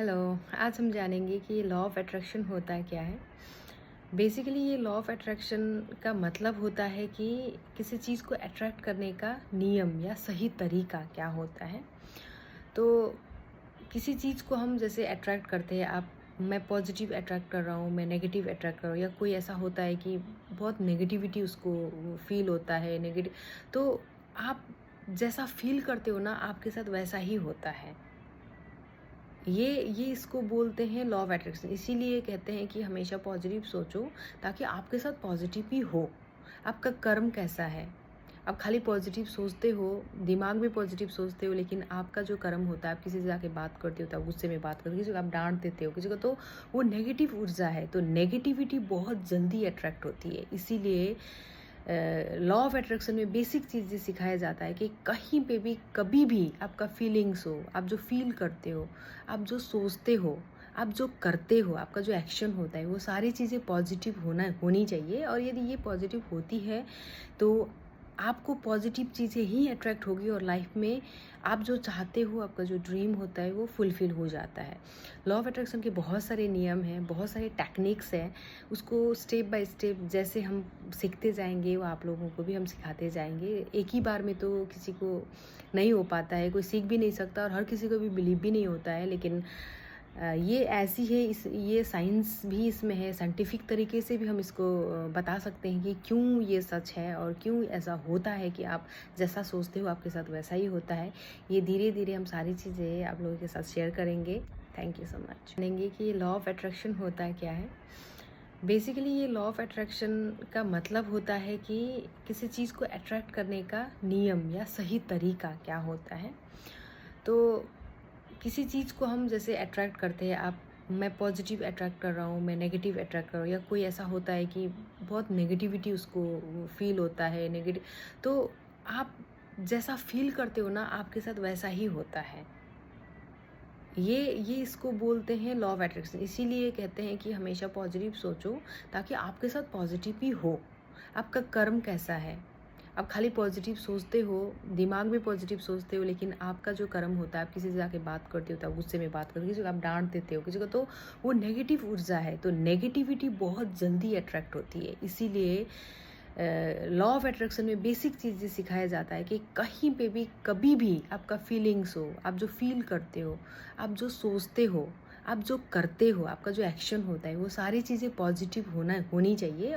Hello. आज हम जानेंगे कि लॉ ऑफ अट्रैक्शन होता है क्या है। बेसिकली ये लॉ ऑफ अट्रैक्शन का मतलब होता है कि किसी चीज़ को अट्रैक्ट करने का नियम या सही तरीका क्या होता है। तो किसी चीज़ को हम जैसे अट्रैक्ट करते हैं, आप मैं पॉजिटिव अट्रैक्ट कर रहा हूँ, मैं नेगेटिव अट्रैक्ट कर रहा हूँ, या कोई ऐसा होता है कि बहुत नेगेटिविटी उसको फील होता है नेगेटिव। तो आप जैसा फील करते हो ना, आपके साथ वैसा ही होता है। ये इसको बोलते हैं लॉ ऑफ अट्रैक्शन। इसीलिए कहते हैं कि हमेशा पॉजिटिव सोचो ताकि आपके साथ पॉजिटिव ही हो। आपका कर्म कैसा है? आप खाली पॉजिटिव सोचते हो, दिमाग में पॉजिटिव सोचते हो, लेकिन आपका जो कर्म होता है, आप किसी से जाके बात करते हो तो आप गुस्से में बात करते हो, किसी को आप डांट देते हो, किसी को, तो वो नेगेटिव ऊर्जा है। तो नेगेटिविटी बहुत जल्दी अट्रैक्ट होती है। इसीलिए लॉ ऑफ अट्रैक्शन में बेसिक चीज़ ये सिखाया जाता है कि कहीं पे भी कभी भी आपका फीलिंग्स हो, आप जो फील करते हो, आप जो सोचते हो, आप जो करते हो, आपका जो एक्शन होता है, वो सारी चीज़ें पॉजिटिव होनी चाहिए। और यदि ये पॉजिटिव होती है तो आपको पॉजिटिव चीज़ें ही अट्रैक्ट होगी और लाइफ में आप जो चाहते हो, आपका जो ड्रीम होता है वो फुलफ़िल हो जाता है। लॉ ऑफ अट्रैक्शन के बहुत सारे नियम हैं, बहुत सारे टेक्निक्स हैं। उसको स्टेप बाय स्टेप जैसे हम सीखते जाएंगे, वो आप लोगों को भी हम सिखाते जाएंगे। एक ही बार में तो किसी को नहीं हो पाता है, कोई सीख भी नहीं सकता और हर किसी को भी बिलीव भी नहीं होता है। लेकिन ये ऐसी है, ये साइंस भी इसमें है, साइंटिफिक तरीके से भी हम इसको बता सकते हैं कि क्यों ये सच है और क्यों ऐसा होता है कि आप जैसा सोचते हो आपके साथ वैसा ही होता है। ये धीरे धीरे हम सारी चीज़ें आप लोगों के साथ शेयर करेंगे। Thank you so much. जानेंगे कि लॉ ऑफ अट्रैक्शन होता है क्या है। बेसिकली ये लॉ ऑफ अट्रैक्शन का मतलब होता है कि किसी चीज़ को अट्रैक्ट करने का नियम या सही तरीका क्या होता है। तो किसी चीज़ को हम जैसे अट्रैक्ट करते हैं, आप मैं पॉजिटिव अट्रैक्ट कर रहा हूँ, मैं नेगेटिव अट्रैक्ट कर रहा हूँ, या कोई ऐसा होता है कि बहुत नेगेटिविटी उसको फील होता है नेगेटिव। तो आप जैसा फील करते हो ना, आपके साथ वैसा ही होता है। ये इसको बोलते हैं लॉ ऑफ अट्रैक्शन। इसीलिए कहते हैं कि हमेशा पॉजिटिव सोचो ताकि आपके साथ पॉजिटिव ही हो। आपका कर्म कैसा है? आप खाली पॉजिटिव सोचते हो, दिमाग में पॉजिटिव सोचते हो, लेकिन आपका जो कर्म होता है, आप किसी से जाके बात करते हो तो आप गुस्से में बात करते हो, किसी को आप डांट देते हो, किसी को, तो वो नेगेटिव ऊर्जा है। तो नेगेटिविटी बहुत जल्दी अट्रैक्ट होती है। इसीलिए लॉ ऑफ अट्रैक्शन में बेसिक चीज़ ये सिखाया जाता है कि कहीं पे भी कभी भी आपका फीलिंग्स हो, आप जो फील करते हो, आप जो सोचते हो, आप जो करते हो, आपका जो एक्शन होता है, वो सारी चीज़ें पॉजिटिव होनी चाहिए।